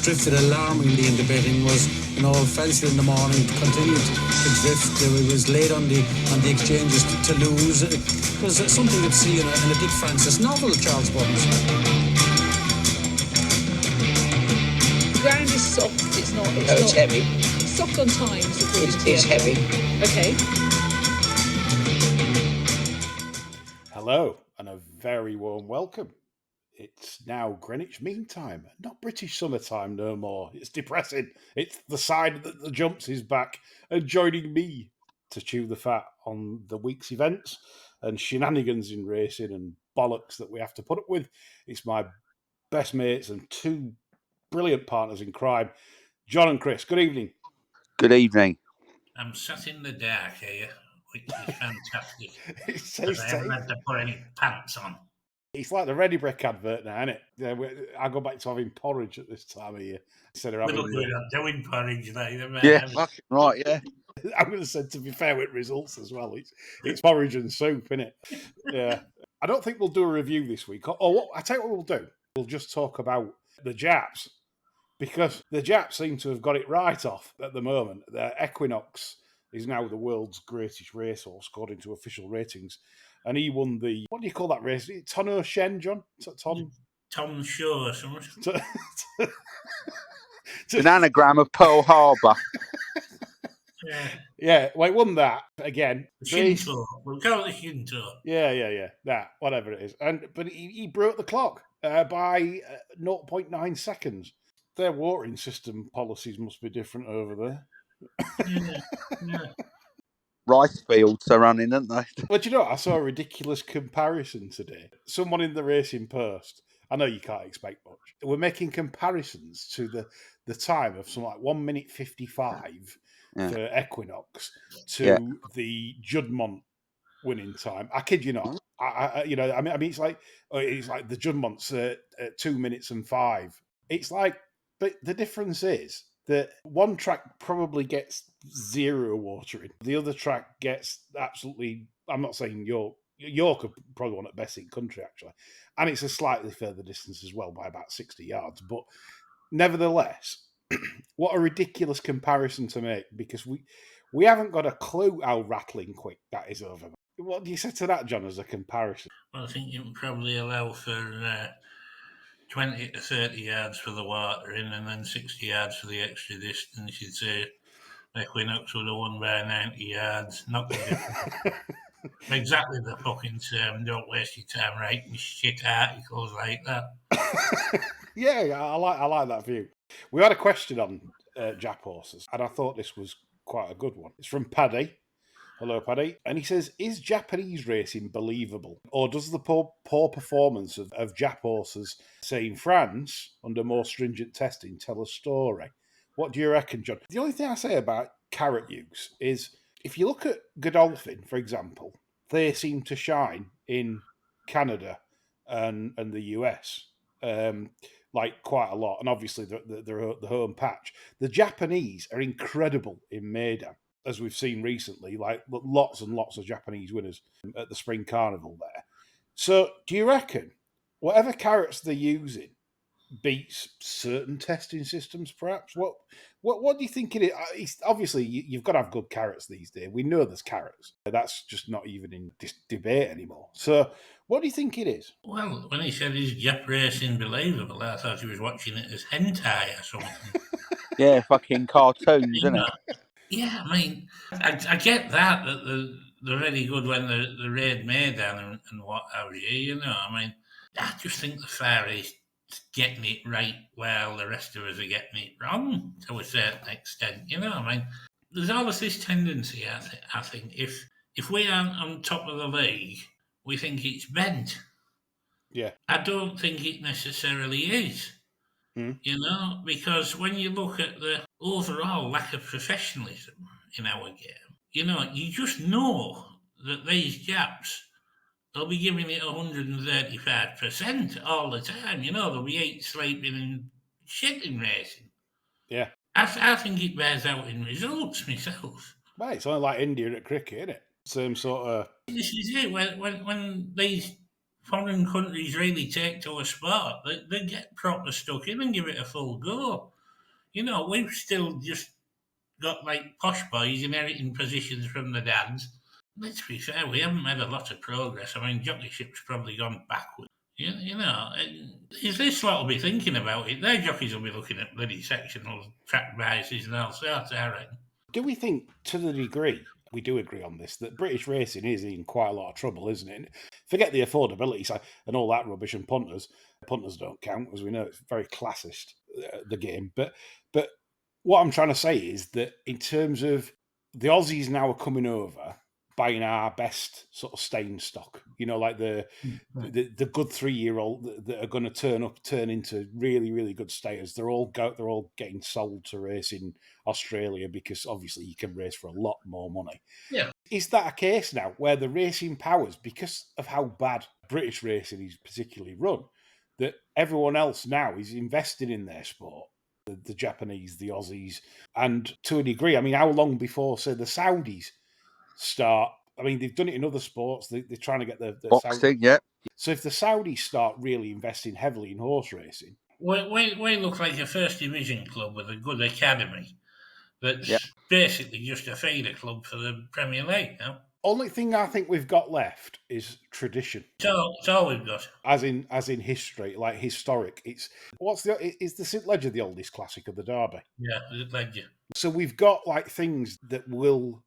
drifted alarmingly in the betting was, Felsted in the morning continued to drift. It was late on the exchanges to lose. It was something you'd see in a Dick Francis novel, Charles Burns. The ground is soft. It's not. It's heavy. It's soft on times. It's heavy. Okay. Hello, and a very warm welcome. It's now Greenwich Mean Time, not British summertime no more. It's depressing. It's the side that the jumps is back and joining me to chew the fat on the week's events and shenanigans in racing and bollocks that we have to put up with. It's my best mates and two brilliant partners in crime, John and Chris. Good evening. Good evening. I'm sat in the dark here, which is fantastic. I haven't had to put any pants on. It's like the Ready Brick advert now, isn't it? Yeah, I go back to having porridge at this time of year instead of having. We're not doing porridge later. Yeah, fucking right, yeah. I'm going to say, to be fair with results as well, it's porridge and soup, isn't it? Yeah. I don't think we'll do a review this week. I tell you what we'll do. We'll just talk about the Japs, because the Japs seem to have got it right off at the moment. The Equinox is now the world's greatest racehorse, according to official ratings. And he won the, what do you call that race? Tonneau Shen, John? Tom Shaw or something. It's an anagram of Pearl Harbor. Yeah, well, he won that again. Shinto. We'll call it Shinto. Yeah. That, whatever it is. But he broke the clock by 0.9 seconds. Their watering system policies must be different over there. Yeah. Rice fields are running, aren't they? But you know what? I saw a ridiculous comparison today. Someone in the Racing Post, I know you can't expect much, we're making comparisons to the time of something like 1 minute 55 for Equinox to the Juddmonte winning time. I kid you not. I mean, it's like the Juddmonte's 2 minutes and 5. It's like, but the difference is that one track probably gets zero watering. The other track gets absolutely, I'm not saying York are probably one at best in country, actually. And it's a slightly further distance as well by about 60 yards. But nevertheless, what a ridiculous comparison to make, because we haven't got a clue how rattling quick that is over there. What do you say to that, John, as a comparison? Well, I think you can probably allow for 20 to 30 yards for the watering and then 60 yards for the extra distance. You'd say Equinox would have won by 90 yards. Not exactly the fucking term. Don't waste your time writing shit articles like that. Yeah, I like that view. We had a question on Jap horses, and I thought this was quite a good one. It's from Paddy. Hello, Paddy. And he says, is Japanese racing believable? Or does the poor performance of Jap horses, say in France, under more stringent testing, tell a story? What do you reckon, John? The only thing I say about carrot use is, if you look at Godolphin, for example, they seem to shine in Canada and the US, like quite a lot. And obviously, they're the home patch. The Japanese are incredible in Maiden, as we've seen recently, like lots and lots of Japanese winners at the Spring Carnival there. So do you reckon whatever carrots they're using beats certain testing systems, perhaps? What do you think it is? Obviously, you've got to have good carrots these days. We know there's carrots. That's just not even in this debate anymore. So what do you think it is? Well, when he said is Jap racing believable, I thought he was watching it as hentai or something. Yeah, fucking cartoons, isn't it? Yeah, I mean, I get that they're really good when they're raid Maidan and what have you, I mean, I just think the Far East getting it right while the rest of us are getting it wrong to a certain extent, I mean, there's always this tendency, I think, if we aren't on top of the league, we think it's bent. Yeah. I don't think it necessarily is. Because when you look at the overall lack of professionalism in our game, you just know that these Japs, they'll be giving it 135% all the time. They'll be eating, sleeping and shitting racing. Yeah. I think it bears out in results myself. Well, it's only like India at cricket, isn't it? Same sort of... This is it. When these foreign countries really take to a sport, they get proper stuck in and give it a full go. You know, we've still just got like posh boys inheriting positions from the dads. Let's be fair, we haven't made a lot of progress. I mean, jockeyship's probably gone backwards. You know, is this what will be thinking about it? Their jockeys will be looking at bloody sectional track prices and all sorts, I reckon. Do we think, to the degree we do agree on this, that British racing is in quite a lot of trouble, isn't it? Forget the affordability side and all that rubbish, and punters don't count, as we know. It's very classist, the game. But what I'm trying to say is that in terms of the Aussies now are coming over, buying our best sort of staying stock, you know, like the good 3-year-old that are going to turn into really, really good stayers. They're all getting sold to race in Australia because obviously you can race for a lot more money. Yeah. Is that a case now where the racing powers, because of how bad British racing is particularly run, that everyone else now is investing in their sport? The Japanese, the Aussies, and to a degree, I mean, how long before, say, the Saudis start? I mean, they've done it in other sports. They're trying to get the Boxing, yeah. So if the Saudis start really investing heavily in horse racing, We look like a first division club with a good academy that's basically just a feeder club for the Premier League now. only thing I think we've got left is tradition. It's all we've got. As in history, like historic. Is the St Ledger the oldest classic of the Derby? Yeah, the Ledger. So we've got like things that will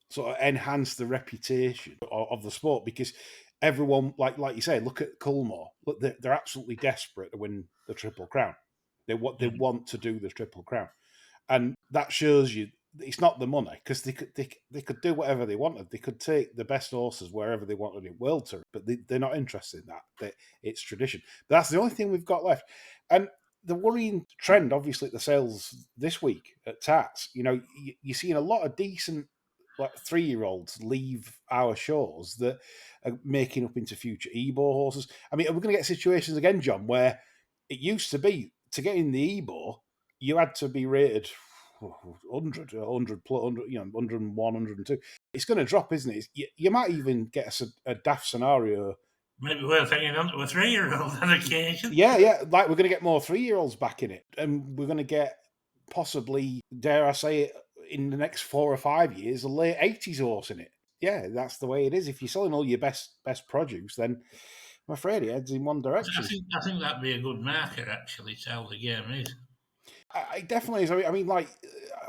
sort of enhance the reputation of the sport, because everyone, like you say, look at Coolmore. Look, they're absolutely desperate to win the Triple Crown. They want to do the Triple Crown, and that shows you it's not the money, because they could do whatever they wanted. They could take the best horses wherever they wanted in World Tour, but they're not interested in that. It's tradition. But that's the only thing we've got left. And the worrying trend, obviously, at the sales this week at Tats, you know, you're seeing a lot of decent like 3-year-olds leave our shores that are making up into future Ebor horses. I mean, are we going to get situations again, John, where it used to be to get in the Ebor, you had to be rated 100 plus, 100, 101, 102. It's going to drop, isn't it? You might even get a daft scenario. Maybe we're thinking onto a 3-year-old on occasion. Yeah. Like we're going to get more 3-year-olds back in it. And we're going to get possibly, dare I say it, in the next 4 or 5 years, a late 80s horse in it. Yeah, that's the way it is. If you're selling all your best produce, then I'm afraid it heads in one direction. I think that'd be a good marker, actually, to how the game is. It definitely is. I mean, like,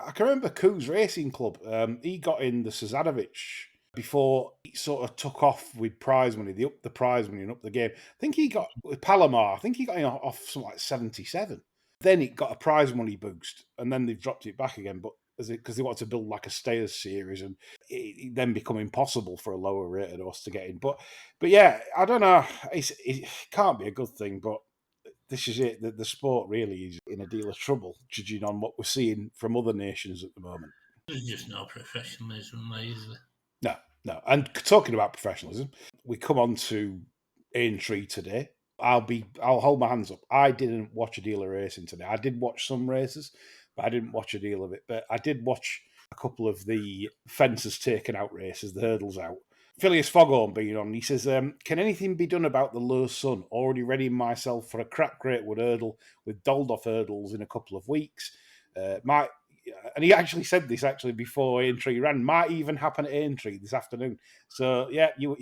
I can remember Coos Racing Club. He got in the Sazadovich before he sort of took off with prize money. They upped the prize money and upped the game. I think he got, with Palomar, I think he got in off something like 77. Then it got a prize money boost, and then they've dropped it back again. But because they wanted to build like a stayers series, and it then become impossible for a lower rated horse to get in. But yeah, I don't know. It can't be a good thing, but this is it. The sport really is in a deal of trouble, judging on what we're seeing from other nations at the moment. There's just no professionalism there, is there? No. And talking about professionalism, we come on to Aintree today. I'll hold my hands up. I didn't watch a deal of racing today. I did watch some races, but I didn't watch a deal of it. But I did watch a couple of the fences taken out races, the hurdles out. Phileas Foghorn being on, he says, can anything be done about the low sun? Already readying myself for a crap Greatwood hurdle with Doldorf hurdles in a couple of weeks. And he actually said this before Aintree ran. Might even happen at Aintree this afternoon. So yeah, you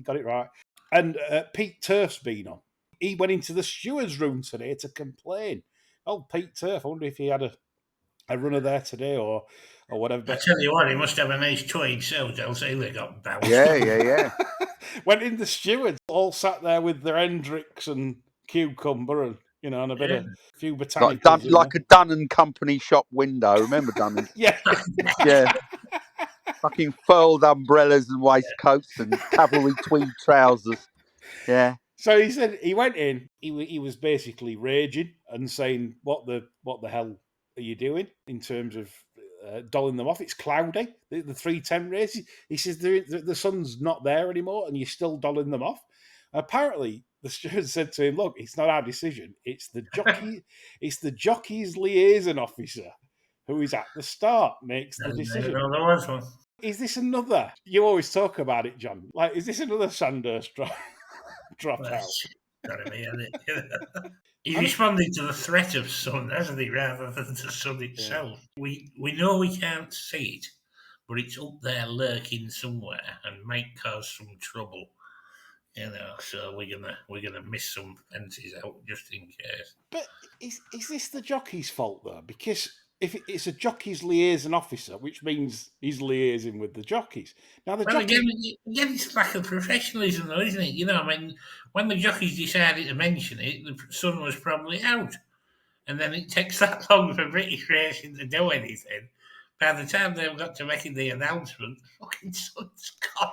got it right. And Pete Turf's been on. He went into the steward's room today to complain. Oh, Pete Turf, I wonder if he had a runner there today or whatever. I tell you what, he must have a nice tweed suit, else he got bounced. Yeah. Went in the stewards, all sat there with their Hendricks and cucumber and, and a few botanicals. Like a Dunn and Company shop window. Remember Dunn? Yeah. Fucking furled umbrellas and waistcoats and cavalry tweed trousers. Yeah. So he said he went in. He was basically raging and saying, "What the hell are you doing in terms of dolling them off? It's cloudy. The 310 race." He says the sun's not there anymore, and you're still dolling them off. Apparently, the steward said to him, "Look, it's not our decision. It's the jockey. It's the jockey's liaison officer who is at the start makes the decision." Is this another? You always talk about it, John. Like, is this another Sandhurst drive? drop Well, out. gotta be, hasn't it? He I mean, responded to the threat of sun, hasn't he, rather than the sun itself. We know we can't see it, but it's up there lurking somewhere and might cause some trouble. So we're gonna miss some fences out just in case. but is this the jockey's fault though? Because if it's a jockey's liaison officer, which means he's liaising with the jockeys. Now the Well, jockey, again, it's lack of professionalism, though, isn't it? I mean, when the jockeys decided to mention it, the sun was probably out, and then it takes that long for British racing to do anything. By the time they've got to making the announcement, the fucking sun's gone.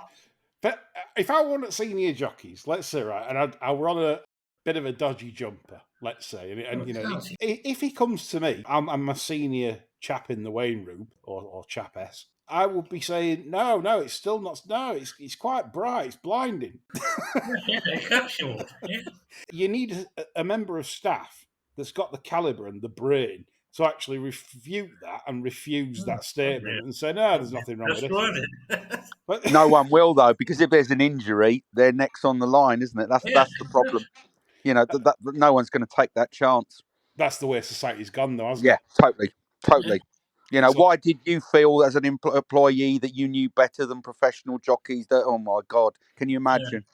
but if I were one at senior jockeys, let's say, right, and I were on a bit of a dodgy jumper, let's say, and if he comes to me, I'm a senior chap in the weighing room or chapess, I would be saying, no, it's still not, no, it's quite bright, it's blinding. Yeah, capsule. Yeah. You need a member of staff that's got the caliber and the brain to actually refute that and refuse that statement and say, no, there's nothing wrong with Just this. word it. But No one will though, because if there's an injury, they're next on the line, isn't it? That's the problem. That no one's going to take that chance. that's the way society's gone, though, hasn't Yeah, it? totally. Yeah. So- Why did you feel as an employee that you knew better than professional jockeys? That, oh my God, can you imagine?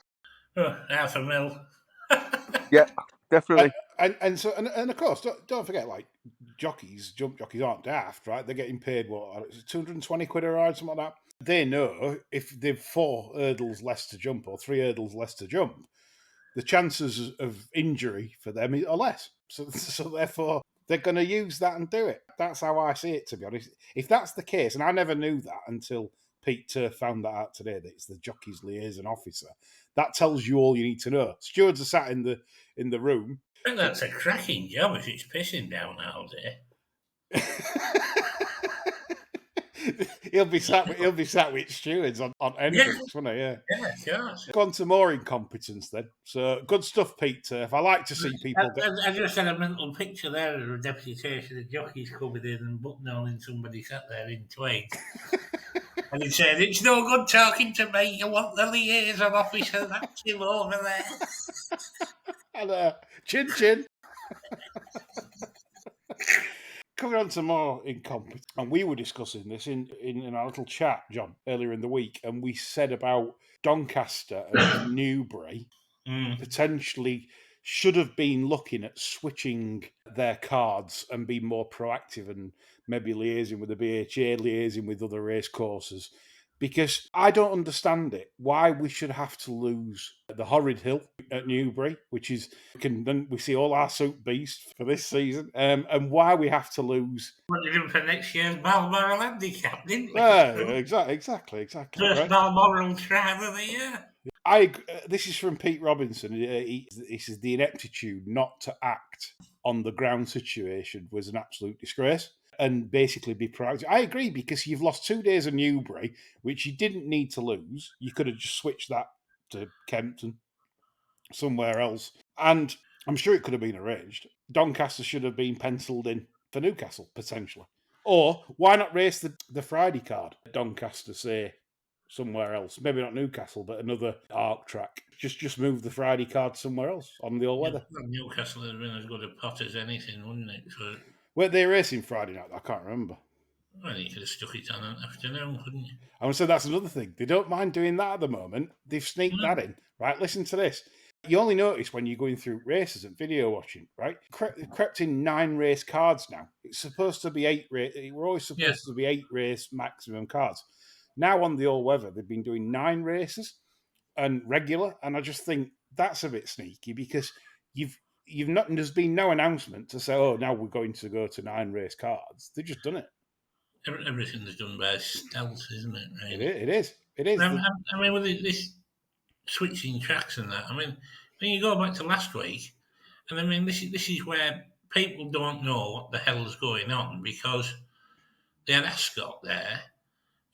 Oh, $500,000. Yeah, definitely. And of course, don't forget, like jump jockeys aren't daft, right? They're getting paid what, 220 quid a ride, something like that. They know if they've 4 hurdles less to jump or 3 hurdles less to jump, the chances of injury for them are less. So therefore, they're going to use that and do it. That's how I see it, to be honest. If that's the case, and I never knew that until Pete Turf found that out today, that it's the jockey's liaison officer. That tells you all you need to know. Stewards are sat in the room. I think that's a cracking job if it's pissing down all day. he'll be sat with stewards on entrance, won't he? Yeah. Yeah, sure. Go on to more incompetence then. So good stuff, Pete Turf. I like to see people get. I just had a mental picture there of a deputation of jockeys coming in and buttonholing somebody sat there in twigs. And he said, "It's no good talking to me. You want the liaison officer? That's him over there." And chin. Coming on to more incompetence, and we were discussing this in our little chat, John, earlier in the week, and we said about Doncaster and Newbury potentially should have been looking at switching their cards and being more proactive and maybe liaising with the BHA, liaising with other race courses. Because I don't understand it, why we should have to lose the Horrid Hill at Newbury, which is, then we see all our soup beasts for this season, and why we have to lose. What did him for next year's Balmoral handicap, didn't we? Exactly. First Right? Balmoral trial of the year. This is from Pete Robinson. He says the ineptitude not to act on the ground situation was an absolute disgrace and basically be proactive. I agree, because you've lost 2 days of Newbury, which you didn't need to lose. You could have just switched that to Kempton, somewhere else. And I'm sure it could have been arranged. Doncaster should have been penciled in for Newcastle, potentially. Or why not race the Friday card? Doncaster, say, somewhere else. Maybe not Newcastle, but another arc track. Just move the Friday card somewhere else on the all weather. Newcastle has been as good a pot as anything, wouldn't it? So, Were they racing Friday night? I can't remember. well, you could have stuck it on an afternoon, couldn't you? I would say that's another thing. They don't mind doing that at the moment. They've sneaked that in. Right, listen to this. You only notice when you're going through races and video watching, right? Crept in 9 race cards now. It's supposed to be 8 race. We're always supposed to be 8 race maximum cards. Now on the all weather, they've been doing 9 races and regular, and I just think that's a bit sneaky, because you've not. There's been no announcement to say, oh, now we're going to go to 9 race cards. They've just done it. Everything's done by stealth, isn't it? Really? It is. I mean, with this switching tracks and that, I mean, when you go back to last week, and I mean, this is where people don't know what the hell's going on, because they had Ascot there,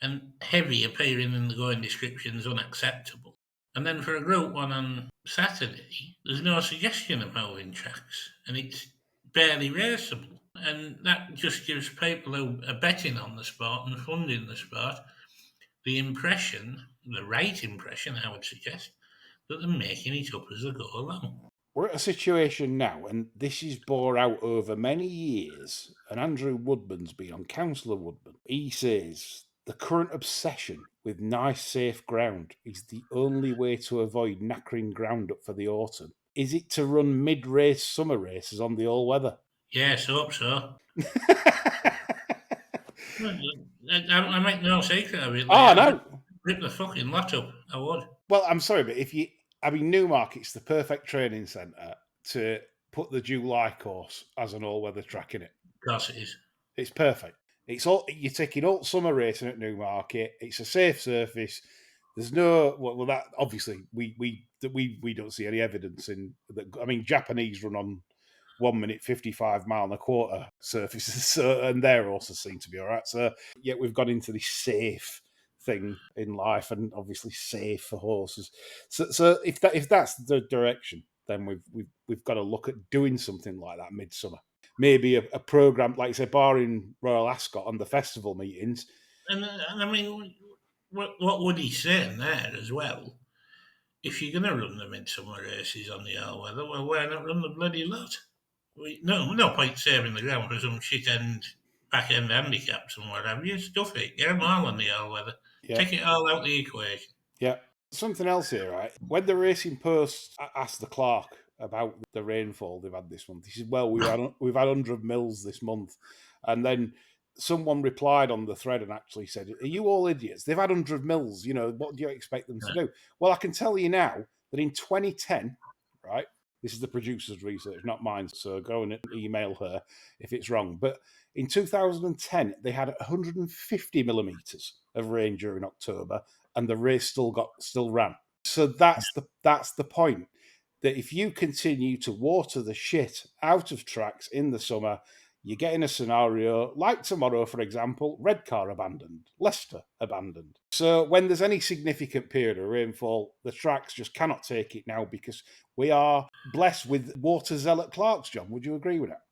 and heavy appearing in the going description is unacceptable. And then for a Group 1 on Saturday, there's no suggestion of moving tracks, and it's barely raceable. And that just gives people who are betting on the sport and funding the sport the impression, the right impression, I would suggest, that they're making it up as they go along. We're at a situation now, and this is bore out over many years, and Andrew Woodman's been on, Councillor Woodman. He says the current obsession with nice, safe ground is the only way to avoid knackering ground up for the autumn. Is it to run mid-race summer races on the all-weather? Yes, I hope so. I make no secret of it. Oh, no. Rip the fucking lot up. I would. Well, I'm sorry, but Newmarket's the perfect training centre to put the July course as an all-weather track in it. Of course it is. It's perfect. It's all you're taking all summer racing at Newmarket. It's a safe surface. There's no well that obviously we don't see any evidence in that. I mean, Japanese run on 1 minute 55 mile and a quarter surfaces, so, and they're also seem to be all right. So yeah, we've got into this safe thing in life, and obviously safe for horses. So if that's the direction, then we've got to look at doing something like that midsummer. Maybe a program like say barring Royal Ascot on the festival meetings. And I mean, what would he say in there as well? If you're going to run the midsummer races on the all-weather, well, why not run the bloody lot? No point saving the ground for some shit end back end handicaps and what have you. Stuff it. Get them all on the all-weather. Yeah. Take it all out the equation. Yeah. Something else here, right? When the Racing Post asked the clerk about the rainfall they've had this month, he said, "Well, we've had 100 mils this month," and then someone replied on the thread and actually said, "Are you all idiots? They've had 100 mils. You know, what do you expect them to do?" Well, I can tell you now that in 2010, right? This is the producer's research, not mine. So go and email her if it's wrong. But in 2010, they had 150 millimeters of rain during October, and the race still ran. So that's the point. That if you continue to water the shit out of tracks in the summer, you get in a scenario like tomorrow, for example, Redcar abandoned, Leicester abandoned. So when there's any significant period of rainfall, the tracks just cannot take it now because we are blessed with water zealot clerks, John. Would you agree with that?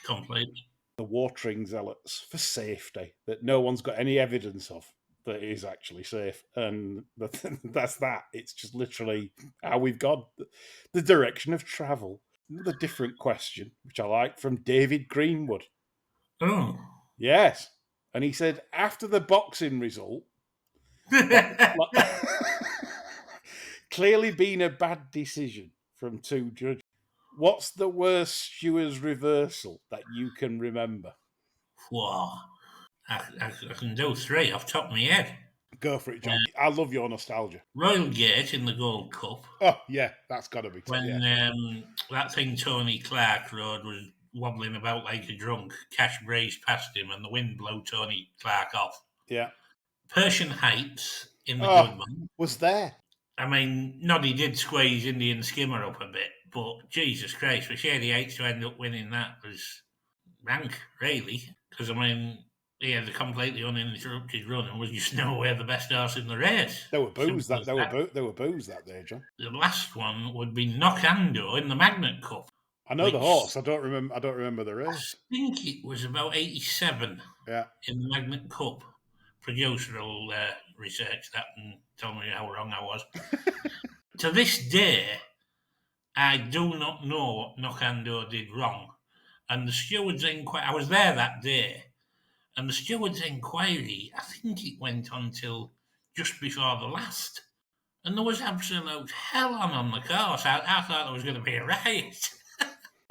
Completely. The watering zealots for safety that no one's got any evidence of that is actually safe, and that's that. It's just literally how we've got the direction of travel. Another different question, which I like, from David Greenwood. Oh. Yes. And he said, after the boxing result, clearly been a bad decision from two judges, what's the worst stewards reversal that you can remember? Wow. I can do three off the top of my head. Go for it, John. I love your nostalgia. Royal Gate in the Gold Cup. Oh, yeah, that's got to be when that thing Tony Clark rode was wobbling about like a drunk. Cash breezed past him and the wind blew Tony Clark off. Yeah. Persian Heights in the Goodman. Was there. I mean, Noddy did squeeze Indian Skimmer up a bit, but Jesus Christ, for Shady Heights to end up winning that was rank, really. Because, I mean, he had a completely uninterrupted run and was just nowhere the best horse in the race. There were boos that day, John. The last one would be Knockando in the Magnet Cup. I know the horse. I don't remember the race. I think it was about 87. Yeah. In the Magnet Cup. Producer will research that and tell me how wrong I was. To this day, I do not know what Knockando did wrong. And the steward's inquiry, I was there that day, and the steward's inquiry, I think it went on till just before the last. And there was absolute hell on the course. I thought there was going to be a riot.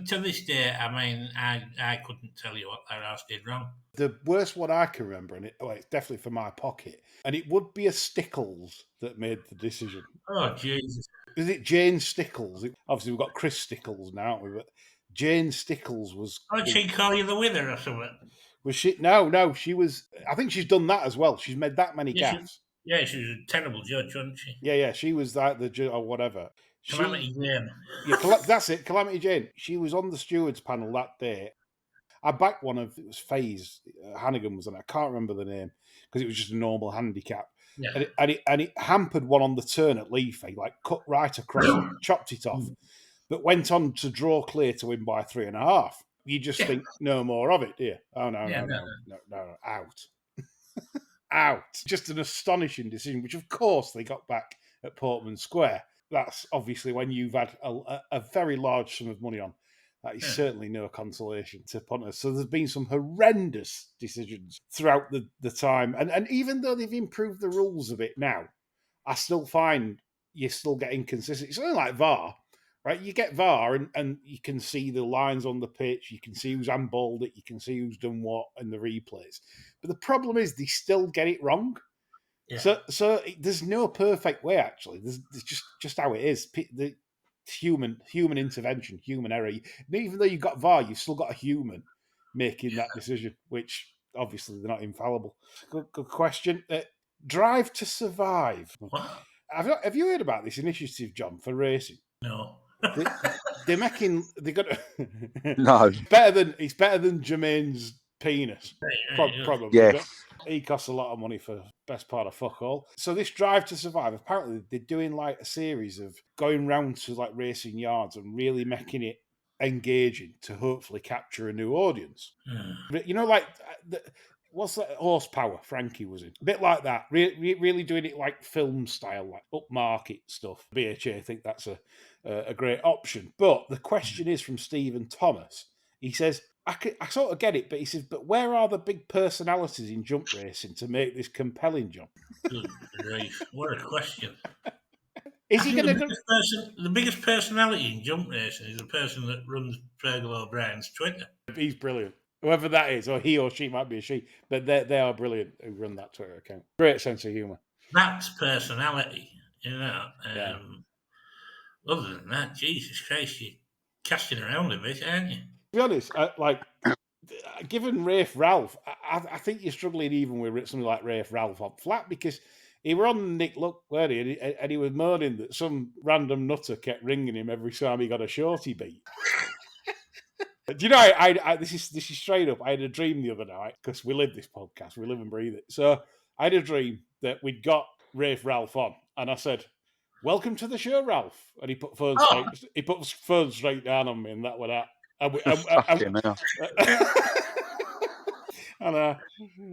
To this day, I mean, I couldn't tell you what that horse did wrong. The worst one I can remember, and it's definitely for my pocket, and it would be a Stickles that made the decision. Oh, Jesus. Is it Jane Stickles? Obviously, we've got Chris Stickles now, haven't we? But Jane Stickles was... Oh, did she call you the winner or something? Was she? No, she was... I think she's done that as well. She's made that many gaffes. Yeah, she was a terrible judge, wasn't she? Yeah, she was like the judge or whatever. Calamity Jane. Yeah, that's it, Calamity Jane. She was on the stewards panel that day. I backed one of, it was FaZe, Hannigan was on it. I can't remember the name because it was just a normal handicap. Yeah. And it hampered one on the turn at Leafy, like cut right across it, chopped it off, but went on to draw clear to win by 3.5. You just think no more of it, do you? Oh, no, out. Out. Just an astonishing decision, which of course they got back at Portman Square. that's obviously when you've had a very large sum of money on. That is certainly no consolation to punters. So there's been some horrendous decisions throughout the time. And even though they've improved the rules a bit now, I still find you still get inconsistency. It's only like VAR, right? You get VAR and you can see the lines on the pitch, you can see who's handballed it, you can see who's done what in the replays. But the problem is they still get it wrong. Yeah. So there's no perfect way, actually. There's just how it is. The human intervention, human error. Even though you've got VAR, you've still got a human making that decision, which obviously they're not infallible. Good question. Drive to Survive. What? Have you heard about this initiative, John, for racing? No. They're making. They got No. It's better than Jermaine's penis. Probably. Yes. He costs a lot of money for best part of fuck all. So this Drive to Survive, apparently they're doing like a series of going round to like racing yards and really making it engaging to hopefully capture a new audience. You know, like what's that Horsepower Frankie was in? A bit like that. Really doing it like film style, like upmarket stuff. BHA think that's a great option. But the question is from Stephen Thomas. He says, I sort of get it, but he says, but where are the big personalities in jump racing to make this compelling, John? Good grief. What a question. Is he going to... The biggest personality in jump racing is the person that runs Fergal O'Brien's Twitter. He's brilliant. Whoever that is, or he or she, might be a she, but they are brilliant who run that Twitter account. Great sense of humour. That's personality, you know. Other than that, Jesus Christ, you're casting around a bit, aren't you? To be honest, given Rafe Ralph, I think you're struggling even with something like Rafe Ralph on flat because he were on Nick Luck, weren't he? And he was moaning that some random nutter kept ringing him every time he got a shorty beat. Do you know? I this is straight up. I had a dream the other night because we live this podcast, we live and breathe it. So I had a dream that we'd got Rafe Ralph on, and I said, "Welcome to the show, Ralph." And he put phone straight down on me, and that was that. And a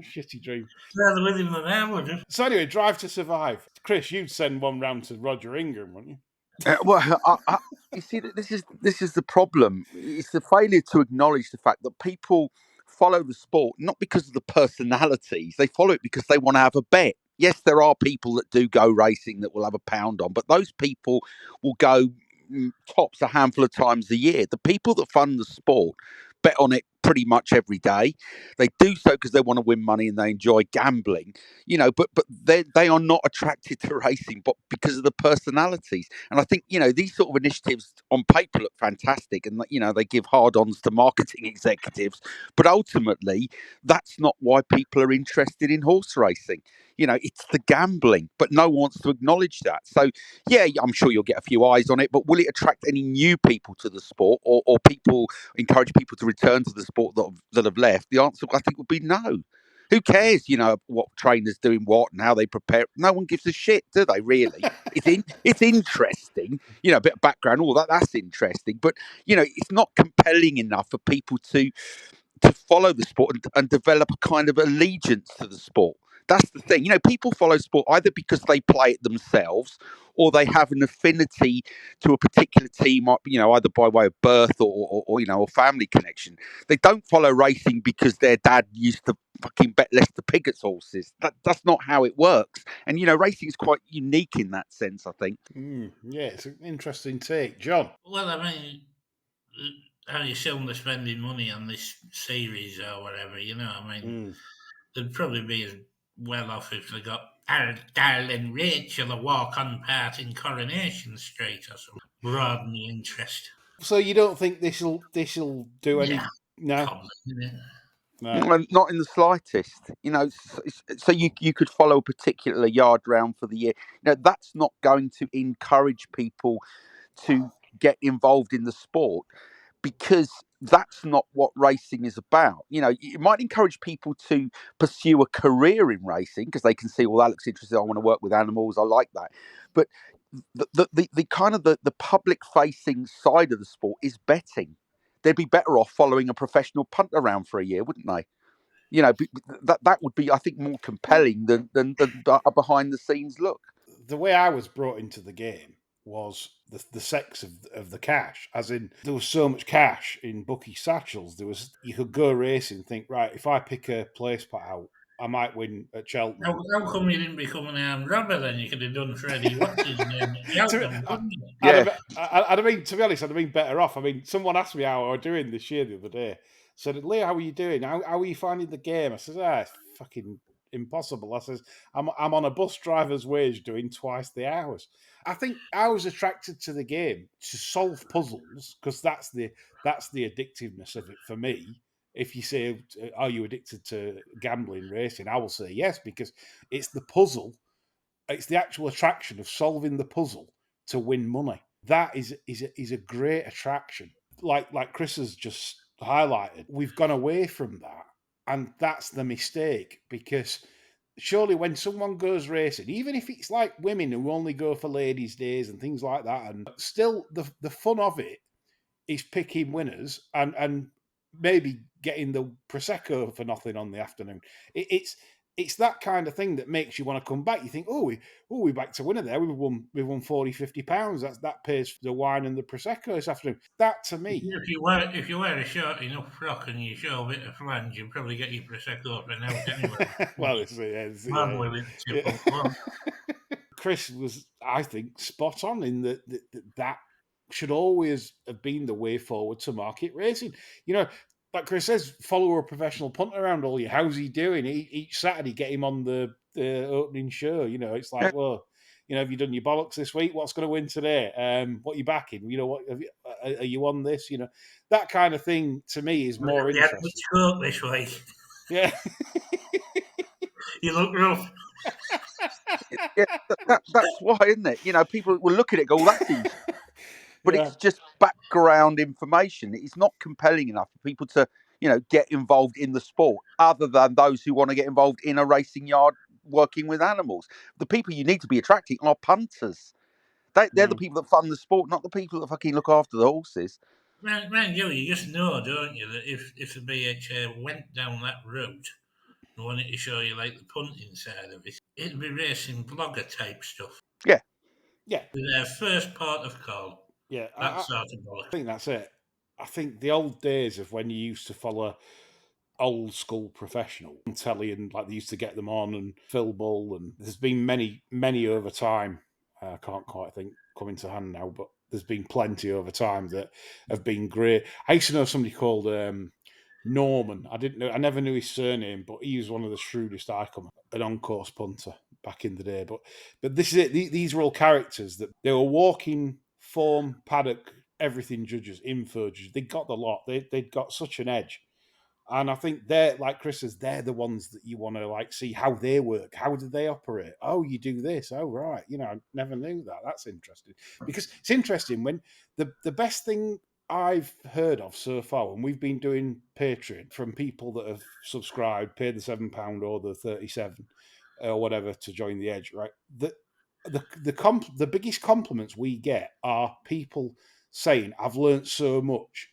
shitty dream. Rather with him than I would. So anyway, Drive to Survive. Chris, you'd send one round to Roger Ingram, wouldn't you? You see, this is the problem. It's the failure to acknowledge the fact that people follow the sport not because of the personalities. They follow it because they want to have a bet. Yes, there are people that do go racing that will have a pound on, but those people will go tops a handful of times a year. The people that fund the sport bet on it pretty much every day. They do so because they want to win money and they enjoy gambling, you know, but they are not attracted to racing, but because of the personalities. And I think, you know, these sort of initiatives on paper look fantastic and, you know, they give hard-ons to marketing executives, but ultimately that's not why people are interested in horse racing. You know, it's the gambling, but no one wants to acknowledge that. So, yeah, I'm sure you'll get a few eyes on it, but will it attract any new people to the sport or people encourage people to return to the sport that have left? The answer, I think, would be no. Who cares, you know, what trainers doing what and how they prepare? No one gives a shit, do they, really? It's interesting, you know, a bit of background, all that's interesting. But, you know, it's not compelling enough for people to follow the sport and develop a kind of allegiance to the sport. That's the thing. You know, people follow sport either because they play it themselves or they have an affinity to a particular team, you know, either by way of birth or you know, a family connection. They don't follow racing because their dad used to fucking bet Lester Piggott's horses. That's not how it works. And, you know, racing is quite unique in that sense, I think. Yeah, it's an interesting take. John? Well, I mean, how you assume they're spending money on this series or whatever, you know, I mean, they'd probably be as well off if they got our darling Rachel a walk-on part in Coronation Street or something. Broaden the interest. So you don't think this'll do any? Yeah, no, probably, no. Not in the slightest. You know, so you could follow a particular yard round for the year. You know, that's not going to encourage people to get involved in the sport because that's not what racing is about. You know, it might encourage people to pursue a career in racing because they can see, well, that looks interesting. I want to work with animals. I like that. But the kind of the public facing side of the sport is betting. They'd be better off following a professional punter around for a year, wouldn't they? You know, that would be, I think, more compelling than a behind the scenes look. The way I was brought into the game was the sex of the cash. As in, there was so much cash in bookie satchels. You could go racing and think, right, if I pick a place pot out, I might win at Cheltenham. How come you didn't become an armed robber then? You could have done Freddie what's his name at Cheltenham, couldn't you? Yeah. I mean, to be honest, I'd have been better off. I mean, someone asked me how I was doing this year the other day. Said, Lee, how are you doing? How are you finding the game? I said, it's fucking impossible. I says, I'm on a bus driver's wage doing twice the hours. I think I was attracted to the game to solve puzzles because that's the addictiveness of it for me. If you say, are you addicted to gambling racing? I will say yes, because it's the puzzle. It's the actual attraction of solving the puzzle to win money. That is a great attraction. Like Chris has just highlighted, we've gone away from that. And that's the mistake, because surely when someone goes racing, even if it's like women who only go for ladies' days and things like that, and still the fun of it is picking winners and maybe getting the prosecco for nothing on the afternoon. It's that kind of thing that makes you want to come back. You think, we're back to winner there. We've won £40-50. That pays for the wine and the prosecco this afternoon. That to me, If you wear a short enough frock and you show a bit of flange, you'll probably get your prosecco for now anyway. well, it's Man with it, tip up one. Chris was, I think, spot on in that should always have been the way forward to market racing. You know, like Chris says, follow a professional punter around all you. How's he doing? Each Saturday, get him on the opening show. You know, it's like, well, you know, have you done your bollocks this week? What's going to win today? What are you backing? You know, what are you on this? You know, that kind of thing to me is more interesting. Coke this week. Yeah. You look rough. Yeah, that's why, isn't it? You know, people will look at it and go, that's interesting. But it's just background information. It's not compelling enough for people to, you know, get involved in the sport, other than those who want to get involved in a racing yard working with animals. The people you need to be attracting are punters. They're the people that fund the sport, not the people that fucking look after the horses. Man, you just know, don't you, that if the BHA went down that route and wanted to show you like the punting side of it, it'd be racing blogger type stuff. Yeah. Yeah. With their first part of call. Yeah. That sort of bollocks. I think that's it. I think the old days of when you used to follow old school professional on telly, and like they used to get them on and Phil Bull, and there's been many over time. I can't quite think coming to hand now, but there's been plenty over time that have been great. I used to know somebody called Norman. I never knew his surname, but he was one of the shrewdest I come, an on-course punter back in the day. But this is it. These were all characters that they were walking form, paddock, everything judges, info judges. They got the lot. They'd got such an edge. And I think they're, like Chris says, they're the ones that you want to like see how they work. How do they operate? Oh, you do this. Oh, right. You know, I never knew that. That's interesting. Because it's interesting when the best thing I've heard of so far, when we've been doing Patreon from people that have subscribed, paid the £7 or the 37 or whatever to join the Edge, right? The biggest compliments we get are people saying, I've learned so much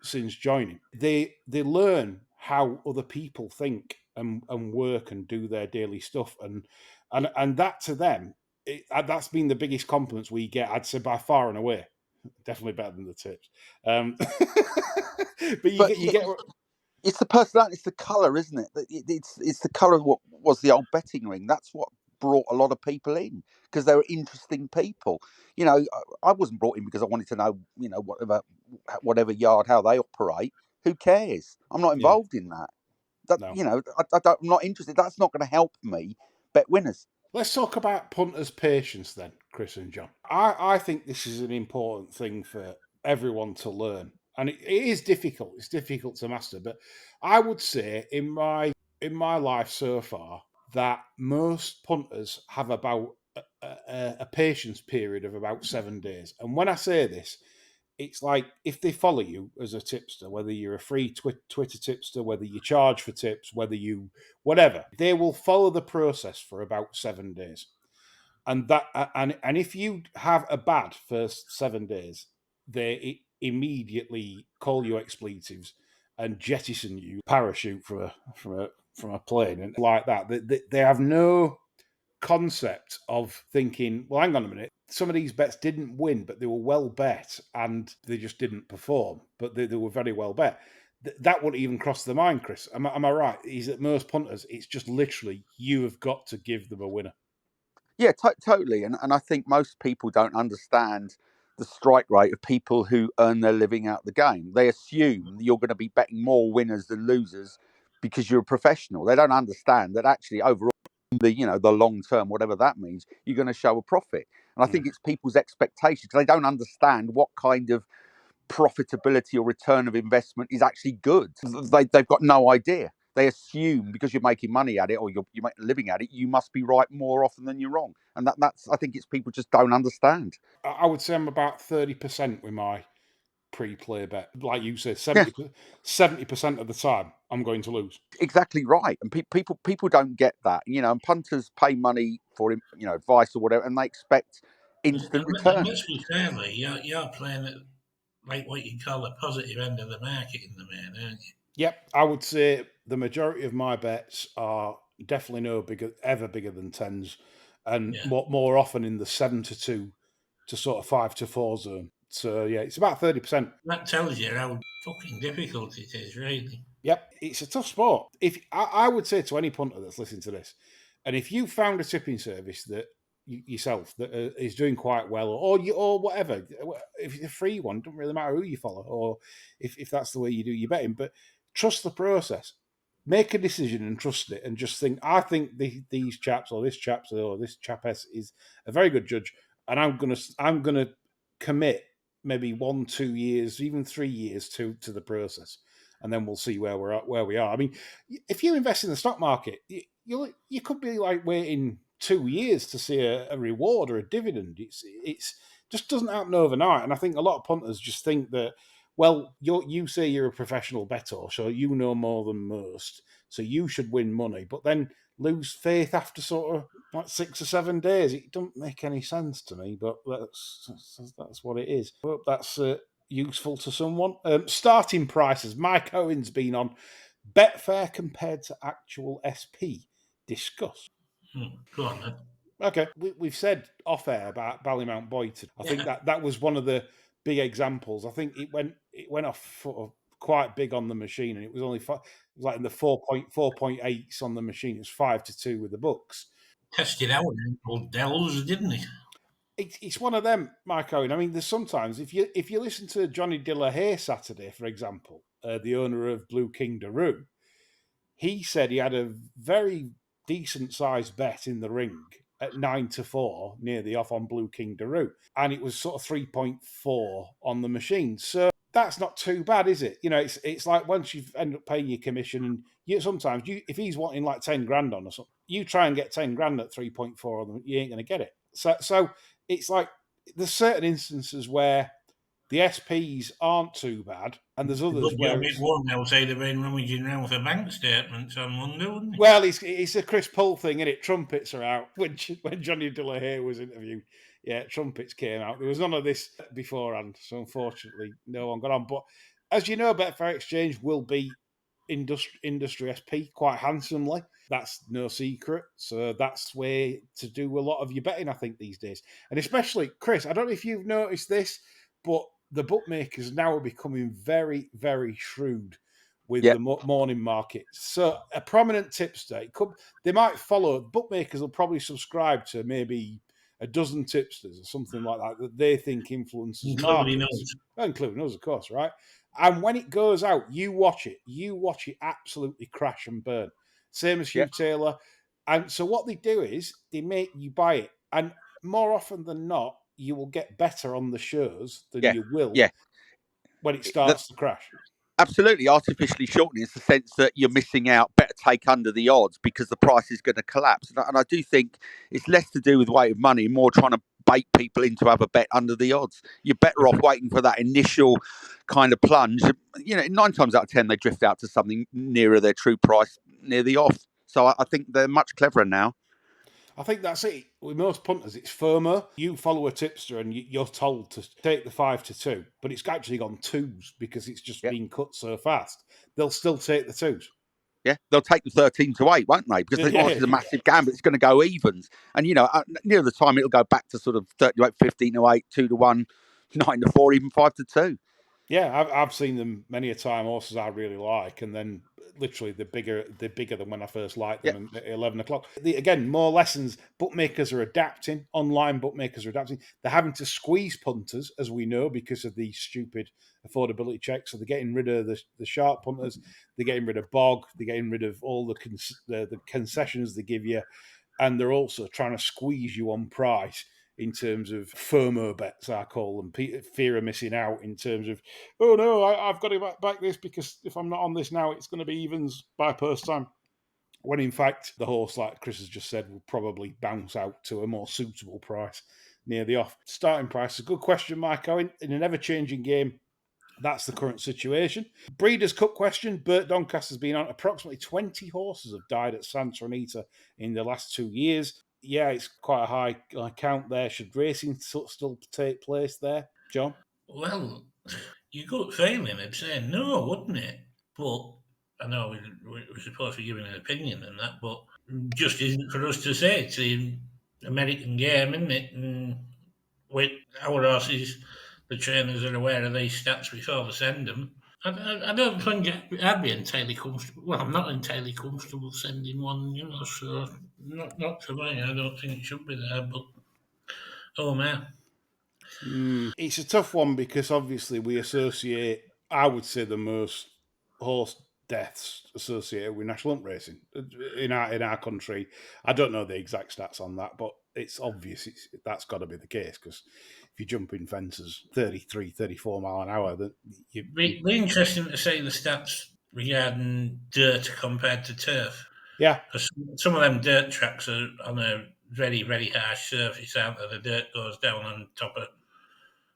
since joining. They learn how other people think and work and do their daily stuff, and that to them, that's been the biggest compliments we get. I'd say by far and away, definitely better than the tips. But you get. It's the personality, it's the colour, isn't it? It's the colour of what was the old betting ring. That's what brought a lot of people in, because they were interesting people. You know, I wasn't brought in because I wanted to know, you know, whatever yard, how they operate. Who cares? I'm not involved in that. No. You know, I'm not interested. That's not going to help me bet winners. Let's talk about punters' patience then, Chris and John. I think this is an important thing for everyone to learn. And it is difficult. It's difficult to master. But I would say in my life so far that most punters have about a patience period of about 7 days. And when I say this, it's like if they follow you as a tipster, whether you're a free Twitter tipster, whether you charge for tips, whatever, they will follow the process for about 7 days. And if you have a bad first 7 days, they immediately call you expletives and jettison you parachute from a plane and like that. They have no concept of thinking, well, hang on a minute, some of these bets didn't win, but they were well bet and they just didn't perform, but they were very well bet. That wouldn't even cross their mind, Chris. Am I right? Is that most punters, it's just literally you have got to give them a winner. Yeah, totally. And I think most people don't understand the strike rate of people who earn their living out the game. They assume you're going to be betting more winners than losers because you're a professional. They don't understand that actually overall, the long term, whatever that means, you're going to show a profit. And I think it's people's expectations. They don't understand what kind of profitability or return of investment is actually good. They've got no idea. They assume because you're making money at it or you make a living at it, you must be right more often than you're wrong. And that's I think it's people just don't understand. I would say I'm about 30% with my pre-play bet. Like you said, Yeah, 70% of the time I'm going to lose. exactly right. And people don't get that. And punters pay money for advice or whatever, and they expect instant And let's returns. be fair, Lee, you're playing at like what you call the positive end of the market in the main, aren't you? Yep, I would say the majority of my bets are definitely ever bigger than tens, and Yeah. more often in the 7-2 to sort of 5-4 zone. So yeah, it's about 30%. That tells you how fucking difficult it is, really. Yep, it's a tough sport. If I would say to any punter that's listening to this, and if you found a tipping service that yourself that is doing quite well, or whatever, if it's a free one, doesn't really matter who you follow, or if that's the way you do your betting, but trust the process. Make a decision and trust it, and just think. I think these chaps or this chaps or this chapess is a very good judge, and I'm gonna commit maybe 1-2 years, even 3 years to the process, and then we'll see where we are. I mean, if you invest in the stock market, you could be like waiting 2 years to see a reward or a dividend. It's just doesn't happen overnight, and I think a lot of punters just think that. Well, you say you're a professional bettor, so you know more than most, so you should win money. But then lose faith after sort of like 6 or 7 days. It doesn't make any sense to me, but that's what it is. I hope that's useful to someone. Starting prices. Mike Owen's been on Betfair compared to actual SP. Discuss. Go on then. Okay, we've said off air about Ballymount Boyton. I think that was one of the big examples. I think it went off sort of quite big on the machine, and it was only it was like in the 4.8s on the machine. It was 5-2 with the books. Tested out in old Dells, didn't he? It's one of them, Mike Owen. I mean, there's sometimes if you listen to Johnny Dillahare Saturday, for example, the owner of Blue King Daru, he said he had a very decent sized bet in the ring at 9-4 near the off on Blue King Daru, and it was sort of 3.4 on the machine. So that's not too bad, is it? It's like once you end up paying your commission, and if he's wanting like 10 grand on or something, you try and get 10 grand at 3.4 on them, you ain't going to get it. So it's like there's certain instances where the SPs aren't too bad, and there's others But you're a where bit warm now, say they've been rummaging around for bank statements on Monday, wouldn't they? well, it's a Chris Paul thing, isn't it? Trumpets are out. When Johnny Dillahare was interviewed, yeah, trumpets came out. There was none of this beforehand, so unfortunately, no one got on. But as you know, Betfair Exchange will be industry SP quite handsomely. That's no secret. So that's way to do a lot of your betting, I think, these days. And especially, Chris, I don't know if you've noticed this, but the bookmakers now are becoming very, very shrewd with Yeah, the morning market. So a prominent tipster, they might follow. Bookmakers will probably subscribe to maybe a dozen tipsters or something like that they think influences Including markets, us. including us, of course, right? And when it goes out, you watch it. You watch it absolutely crash and burn. Same as yeah, Hugh Taylor. And so what they do is they make you buy it. And more often than not, you will get better on the shows than yeah, you will yeah. when it That, starts to crash. absolutely artificially shortening is the sense that you're missing out. Better take under the odds because the price is going to collapse. And I do think it's less to do with weight of money, more trying to bait people into have a bet under the odds. You're better off waiting for that initial kind of plunge. 9 times out of 10 they drift out to something nearer their true price near the off. So I think they're much cleverer now. I think that's it. With most punters, it's FOMO. You follow a tipster and you're told to take the 5-2, but it's actually gone twos because it's just Yeah. been cut so fast. They'll still take the twos. Yeah, they'll take the 13-8, won't they? Because this is a massive gamble. It's going to go evens. And, near the time, it'll go back to sort of 38, 15-8, 2-1, 9-4, even 5-2. Yeah, I've seen them many a time, horses I really like, and then literally they're bigger than when I first liked them at 11 o'clock. Again, more lessons. Bookmakers are adapting. Online bookmakers are adapting. They're having to squeeze punters, as we know, because of the stupid affordability checks. So they're getting rid of the sharp punters. They're getting rid of bog. They're getting rid of all the concessions they give you. And they're also trying to squeeze you on price in terms of FOMO bets, I call them, fear of missing out, in terms of, oh no, I've got to back this because if I'm not on this now, it's going to be evens by purse time. When in fact, the horse, like Chris has just said, will probably bounce out to a more suitable price near the off. Starting price is a good question, Mike Owen. In an ever-changing game, that's the current situation. Breeders' Cup question. Bert Doncaster has been on. Approximately 20 horses have died at Santa Anita in the last 2 years. Yeah, it's quite a high count there. Should racing still take place there, John? Well, your gut feeling would say no, wouldn't it? But I know we're supposed to be giving an opinion on that, but just isn't for us to say. It's an American game, isn't it? And with our horses, the trainers are aware of these stats before they send them. I don't think I'd be entirely comfortable. Well, I'm not entirely comfortable sending one, so not to me. I don't think it should be there, but oh man. It's a tough one because obviously we associate, I would say, the most horse deaths associated with national hunt racing in our country. I don't know the exact stats on that, but it's obvious that's got to be the case, because if you jump in fences 33, 34 mile an hour, that Be interesting to see the stats regarding dirt compared to turf. yeah. Because some of them dirt tracks are on a very, very harsh surface, aren't they? The dirt goes down on top of,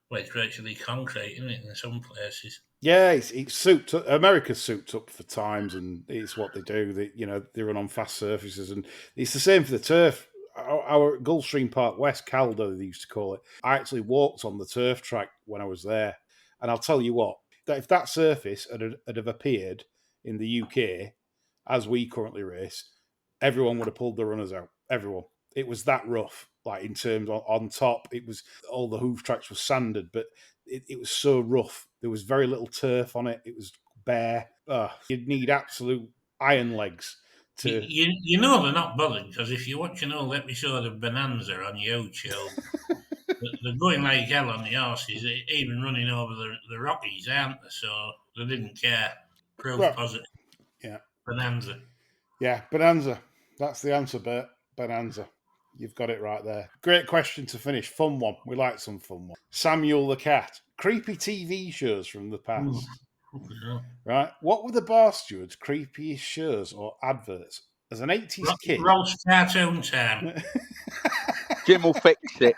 well, it's virtually concrete, isn't it, in some places? Yeah, it's souped up. America's souped up for times, and it's what they do. They run on fast surfaces, and it's the same for the turf. Our Gulfstream Park West, Calder, they used to call it. I actually walked on the turf track when I was there, and I'll tell you what: that if that surface had have appeared in the UK as we currently race, everyone would have pulled the runners out. Everyone. It was that rough. Like in terms on top, it was all the hoof tracks were sanded, but it was so rough. There was very little turf on it. It was bare. You'd need absolute iron legs to. You know they're not bothered, because if you watch an old episode of Bonanza on YouTube, they're going like hell on the horses, even running over the Rockies, aren't they? So they didn't care. Proof Well, positive. yeah. Bonanza. Yeah, Bonanza. That's the answer, Bert. Bonanza. You've got it right there. Great question to finish. Fun one. We like some fun one. Samuel the Cat. Creepy TV shows from the past. Right? What were the bar stewards' creepiest shows or adverts? As an 80s kid. Rolls cartoon time. Jim will fix it.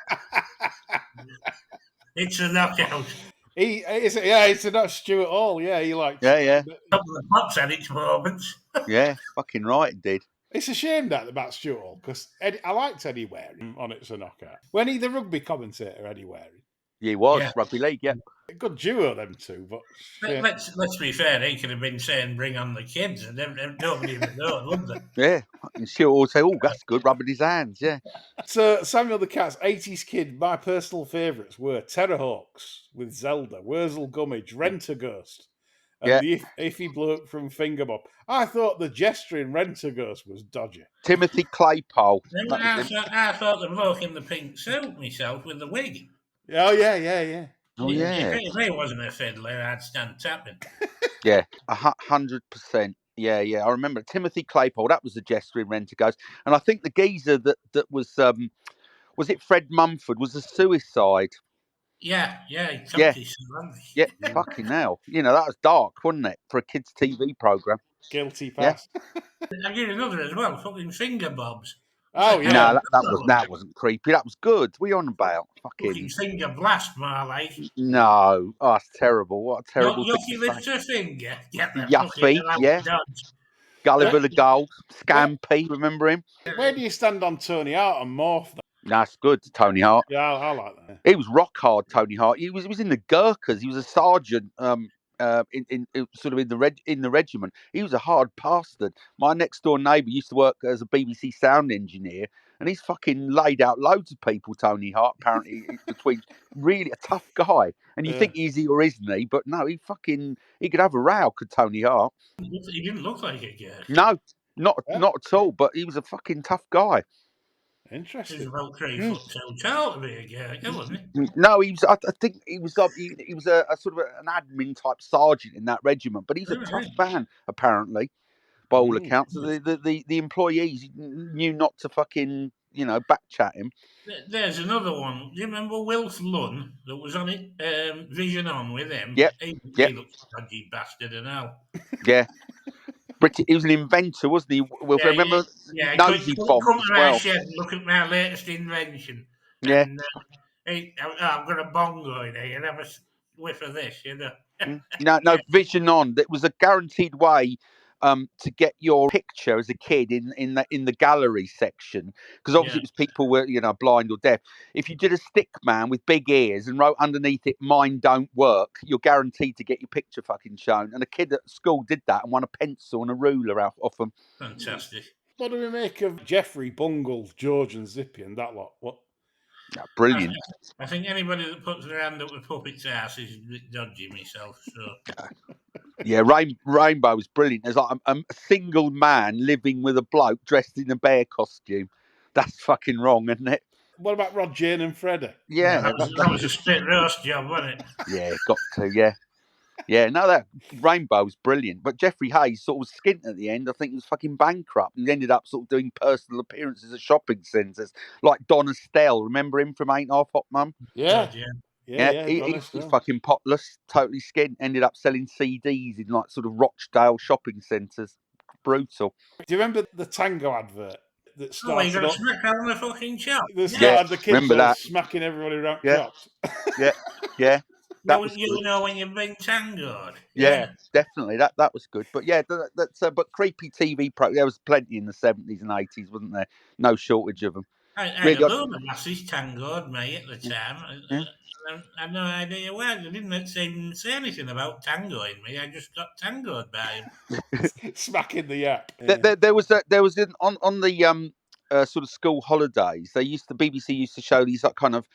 It's a knockout. It's not Stuart Hall. Yeah, he liked. Yeah. Couple of pops at its moments. Yeah, fucking right, it did. It's a shame that about Stuart Hall, because I liked Eddie Waring on It's a Knockout. When he the rugby commentator, Eddie Waring. He was Yeah. rugby league, yeah. A good duo, them two, but Let's be fair. He could have been saying, "Bring on the kids," and nobody would know, would they? Yeah, fucking Stuart would say, "Oh, that's good," rubbing his hands. Yeah. So Samuel the Cat's 80s kid, my personal favourites were Terrorhawks with Zelda, Wurzel Gummidge, Rent-A-Ghost, and the iffy bloke from Fingerbob. I thought the gesturing Rent-A-Ghost was dodgy. Timothy Claypole. I thought the bloke in the pink suit myself with the wig. Oh yeah. Oh yeah. If he wasn't a fiddler, I'd stand tapping. Yeah, 100%. Yeah. I remember Timothy Claypole. That was the gesturing Rent-A-Ghost, and I think the geezer that was it Fred Mumford was a suicide. Yeah. Yeah, fucking hell. That was dark, wasn't it, for a kids' TV program? Guilty pass. Yeah. I'll give you another as well. Fucking finger bobs. Oh yeah. No, that wasn't creepy. That was good. What are you on about? Fucking finger blast, more like. No, that's terrible. What a terrible Your thing lifts a finger. Get the Yuffie, yeah. dodge. Gulliver the Gold, Scampy, remember him? Where do you stand on Tony Hart and Morph? That's good, Tony Hart. Yeah, I like that. He was rock hard, Tony Hart. He was in the Gurkhas. He was a sergeant. sort of in the regiment. He was a hard bastard. My next door neighbour used to work as a BBC sound engineer, and he's fucking laid out loads of people. Tony Hart, apparently, between really a tough guy. And you think is he or isn't he? But no, he could have a row. Could Tony Hart? He didn't look like a guy. No, not at all. But he was a fucking tough guy. He was Interesting. about 3 foot 2 tall to be a guy, wasn't he? No, he was. I think he was. He was a sort of an admin type sergeant in that regiment. But he's a tough man, apparently, by all accounts. The employees knew not to fucking back chat him. There's another one. Do you remember Wilf Lunn that was on it? Vision On with him. Yep. He looked a dodgy bastard and all. Yeah. He was an inventor, wasn't he? Wilf, remember Nosy Bombs come as to well. my shed and look at my latest invention. Yeah. And, I've got a bongo in here and have a whiff of this, you know. No, Vision On. That was a guaranteed way to get your picture as a kid in the gallery section, because obviously it was people were blind or deaf. If you did a stick man with big ears and wrote underneath it "Mine don't work," you're guaranteed to get your picture fucking shown. And a kid at school did that and won a pencil and a ruler off them. Fantastic. What do we make of Jeffrey, Bungle, George, and Zippy and that lot? What? Yeah, brilliant. I think anybody that puts their hand up with puppet's ass is a bit dodgy myself. So. Yeah, Rainbow was brilliant. There's like a single man living with a bloke dressed in a bear costume. That's fucking wrong, isn't it? What about Rod, Jane, and Freddie? Yeah, that was a spit roast job, wasn't it? Yeah, got to. Yeah. No, that Rainbow was brilliant. But Jeffrey Hayes sort of was skint at the end. I think he was fucking bankrupt. He ended up sort of doing personal appearances at shopping centres, like Don Estelle. Remember him from Ain't Half Hot Mum? Yeah. He's fucking potless, totally skint. Ended up selling CDs in like sort of Rochdale shopping centres. Brutal. Do you remember the Tango advert that started? You got to smack on the fucking chop. The kids that. Smacking everybody around chops. Yeah. You know when you've been tangoed. Yeah, definitely. That was good. But yeah, but creepy TV there was plenty in the 70s and 80s, wasn't there? No shortage of them. I had a load of masses tangoed me at the time. I had no idea why. They didn't even say anything about tangoing me. I just got tangoed by him. Smacking the yak. Yeah. There was on the sort of school holidays. BBC used to show these like kind of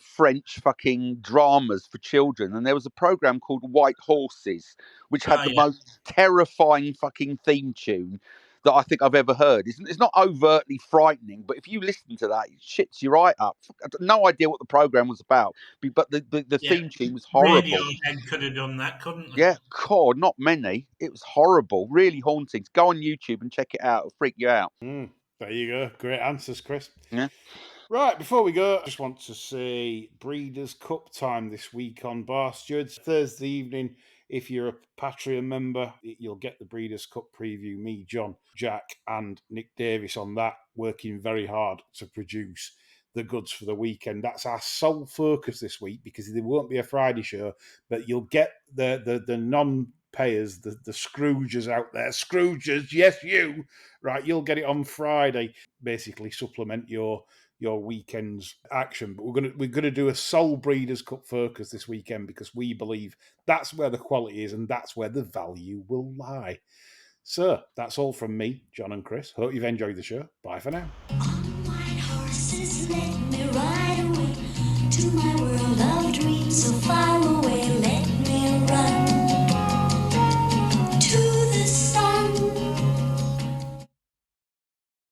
French fucking dramas for children, and there was a program called White Horses, which had the most terrifying fucking theme tune that I think I've ever heard. It's not overtly frightening, but if you listen to that, it shits you right up. I have no idea what the program was about, but the theme tune was horrible. Radiohead could have done that, couldn't they? Yeah, God, not many. It was horrible, really haunting. Go on YouTube and check it out. It'll freak you out. There you go. Great answers, Chris. Yeah. Right, before we go, I just want to say Breeders' Cup time this week on Bar Stewards. Thursday evening, if you're a Patreon member, you'll get the Breeders' Cup preview. Me, John, Jack and Nick Davis on that, working very hard to produce the goods for the weekend. That's our sole focus this week, because there won't be a Friday show, but you'll get the non-payers, the Scroogers out there. Scroogers, yes, you! Right, you'll get it on Friday. Basically supplement your weekend's action. But we're gonna do a sole Breeders' Cup focus this weekend, because we believe that's where the quality is and that's where the value will lie. So that's all from me, John and Chris. Hope you've enjoyed the show. Bye for now. On white horses, let me ride away to my world of dreams so far away. Let me